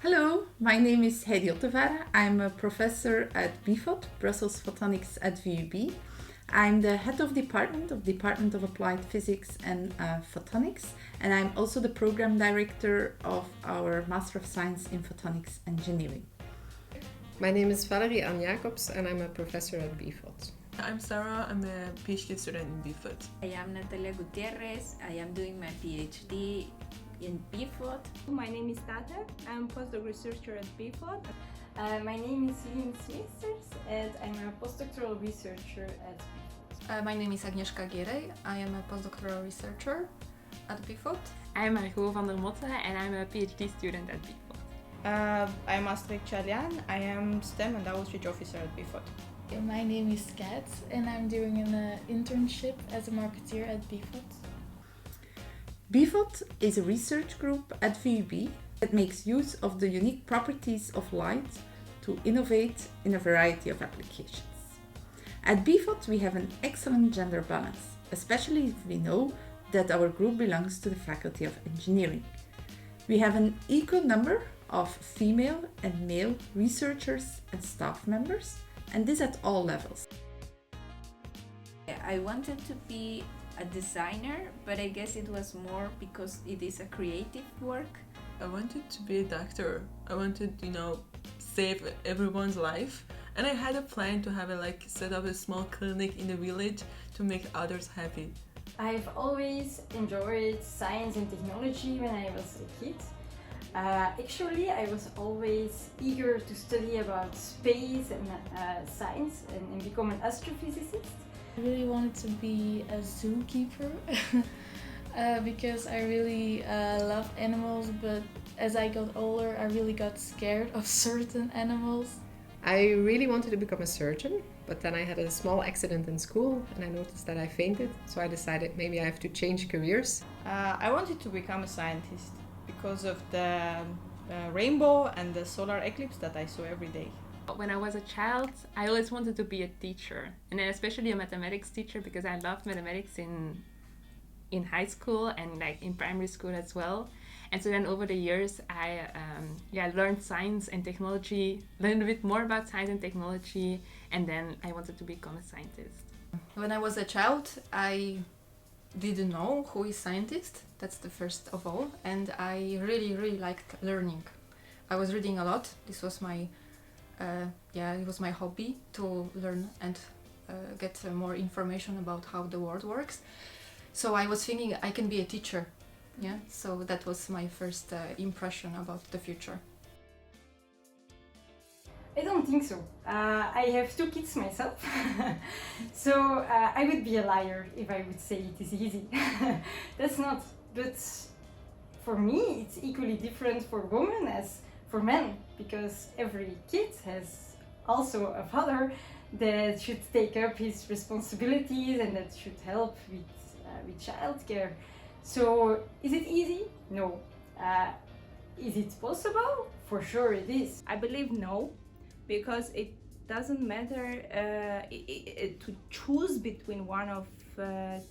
Hello, my name is Heidi Ottevara. I'm a professor at B-PHOT Brussels Photonics at VUB. I'm the head of Department of Applied Physics and Photonics, and I'm also the program director of our Master of Science in Photonics Engineering. My name is Valerie Ann Jacobs and I'm a professor at B-PHOT. I'm Sarah, I'm a PhD student in B-PHOT. I am Natalia Gutierrez. I am doing my PhD in B-PHOT. My name is Tata. I'm a postdoc researcher at B-PHOT. My name is Celine Smithers and I'm a postdoctoral researcher at B-PHOT. My name is Agnieszka Gierej. I am a postdoctoral researcher at B-PHOT. I'm Margot van der Motte and I'm a PhD student at B-PHOT. I'm Astrid Chalian. I am STEM and Outreach Officer at B-PHOT. My name is Kat and I'm doing an internship as a marketeer at B-PHOT. B-PHOT is a research group at VUB that makes use of the unique properties of light to innovate in a variety of applications. At B-PHOT we have an excellent gender balance, especially if we know that our group belongs to the Faculty of Engineering. We have an equal number of female and male researchers and staff members, and this at all levels. I wanted to be a designer, but I guess it was more because it is a creative work. I wanted to be a doctor. I wanted, save everyone's life. And I had a plan to have set up a small clinic in the village to make others happy. I've always enjoyed science and technology when I was a kid. Actually, I was always eager to study about space and science and become an astrophysicist. I really wanted to be a zookeeper because I really love animals, but as I got older I really got scared of certain animals. I really wanted to become a surgeon, but then I had a small accident in school and I noticed that I fainted, so I decided maybe I have to change careers. I wanted to become a scientist because of the rainbow and the solar eclipse that I saw every day. When I was a child, I always wanted to be a teacher, and then especially a mathematics teacher because I loved mathematics in high school and in primary school as well. And so then over the years, I learned science and technology, learned a bit more about science and technology, and then I wanted to become a scientist. When I was a child, I didn't know who is scientist. That's the first of all, and I really liked learning. I was reading a lot. This was my it was my hobby to learn and get more information about how the world works. So I was thinking I can be a teacher. Yeah, so that was my first impression about the future. I don't think so. I have 2 kids myself, so I would be a liar if I would say it is easy. That's not, but for me it's equally different for women as for men, because every kid has also a father that should take up his responsibilities and that should help with childcare. So is it easy? No. Is it possible? For sure it is. I believe no, because it doesn't matter to choose between one of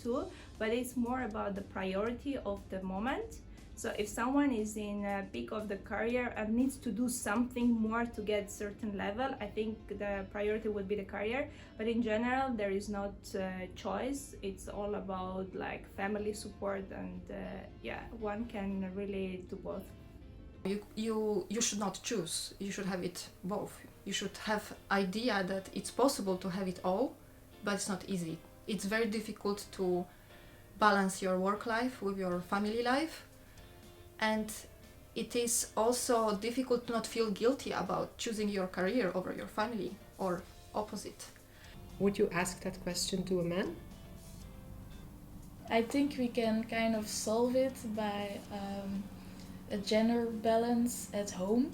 two, but it's more about the priority of the moment. So if someone is in a peak of the career and needs to do something more to get certain level, I think the priority would be the career. But in general, there is not choice. It's all about family support, and one can really do both. You should not choose. You should have it both. You should have idea that it's possible to have it all, but it's not easy. It's very difficult to balance your work life with your family life. And it is also difficult to not feel guilty about choosing your career over your family, or opposite. Would you ask that question to a man? I think we can kind of solve it by a gender balance at home,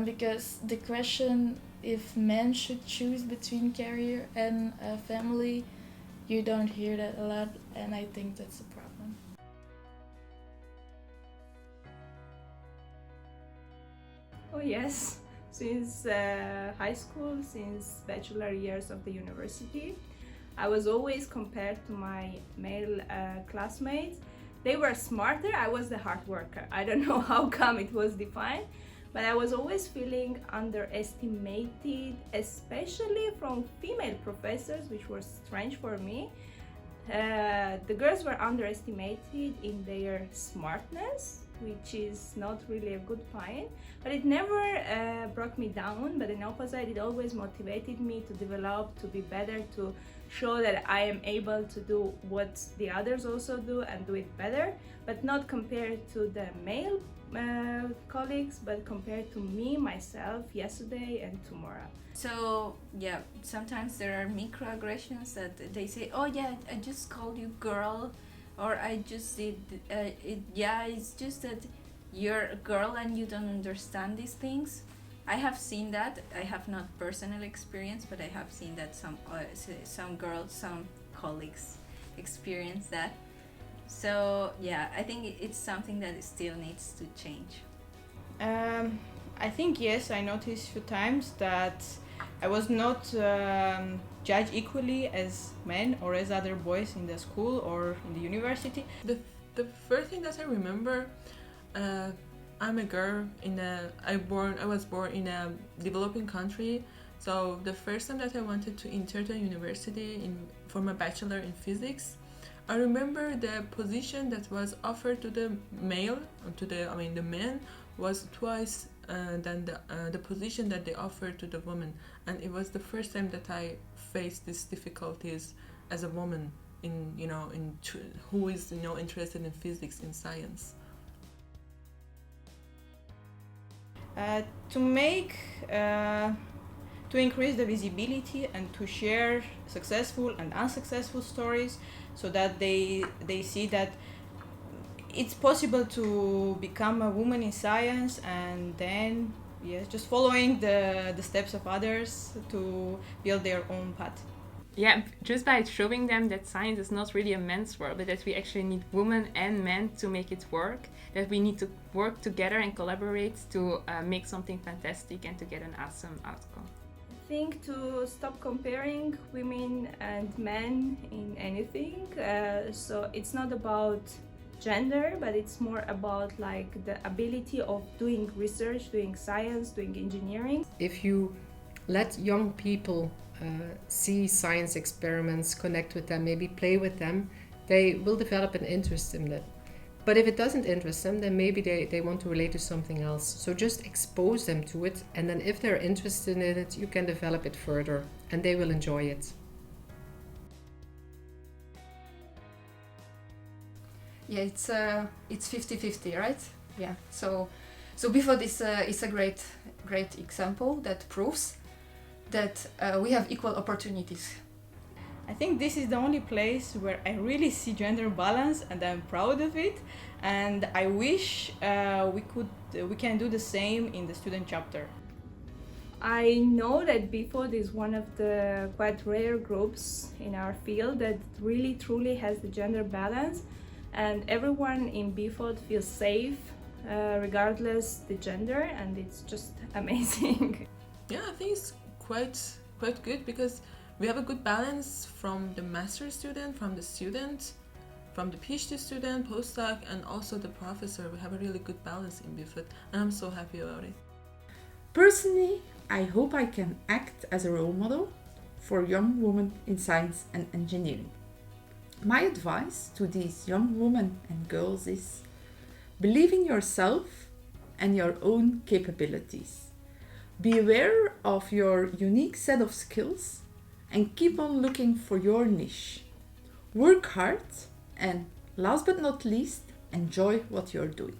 because the question if men should choose between career and family, you don't hear that a lot, and I think that's a problem. Oh yes, since high school, since bachelor years of the university, I was always compared to my male classmates, They were smarter, I was the hard worker. I don't know how come it was defined, but I was always feeling underestimated, especially from female professors, which was strange for me. The girls were underestimated in their smartness, which is not really a good point, but it never brought me down, but in opposite, it always motivated me to develop, to be better, to show that I am able to do what the others also do and do it better, but not compared to the male colleagues, but compared to me, myself, yesterday and tomorrow. So yeah, sometimes there are microaggressions that they say, oh yeah, I just called you girl, or I just did yeah, it's just that you're a girl and you don't understand these things. I have seen that. I have not personal experience, but I have seen that some girls, some colleagues experience that. So yeah, I think it's something that still needs to change. I think yes, I noticed a few times that I was not judged equally as men or as other boys in the school or in the university. The first thing that I remember, I'm a girl I was born in a developing country. So the first time that I wanted to enter the university for my bachelor in physics, I remember the position that was offered to the male, the men, was twice than the position that they offered to the woman, and it was the first time that I faced these difficulties as a woman who is interested in physics, in science. To increase the visibility and to share successful and unsuccessful stories, so that they see that it's possible to become a woman in science, and then just following the steps of others to build their own path. Yeah, just by showing them that science is not really a men's world, but that we actually need women and men to make it work, that we need to work together and collaborate to make something fantastic and to get an awesome outcome. I think to stop comparing women and men in anything. So it's not about gender, but it's more about like the ability of doing research, doing science, doing engineering. If you let young people see science experiments, connect with them, maybe play with them, they will develop an interest in that. But if it doesn't interest them, then maybe they want to relate to something else. So just expose them to it, and then if they're interested in it, you can develop it further, and they will enjoy it. Yeah, it's 50-50, right? Yeah. So B-PHOT is a great example that proves that we have equal opportunities. I think this is the only place where I really see gender balance, and I'm proud of it. And I wish we can do the same in the student chapter. I know that B-PHOT is one of the quite rare groups in our field that really truly has the gender balance, and everyone in B-PHOT feels safe regardless the gender, and it's just amazing. Yeah, I think it's quite good because we have a good balance from the master student, from the student, from the PhD student, postdoc, and also the professor. We have a really good balance in B-PHOT, and I'm so happy about it. Personally, I hope I can act as a role model for young women in science and engineering. My advice to these young women and girls is: believe in yourself and your own capabilities. Be aware of your unique set of skills and keep on looking for your niche. Work hard and, last but not least, enjoy what you're doing.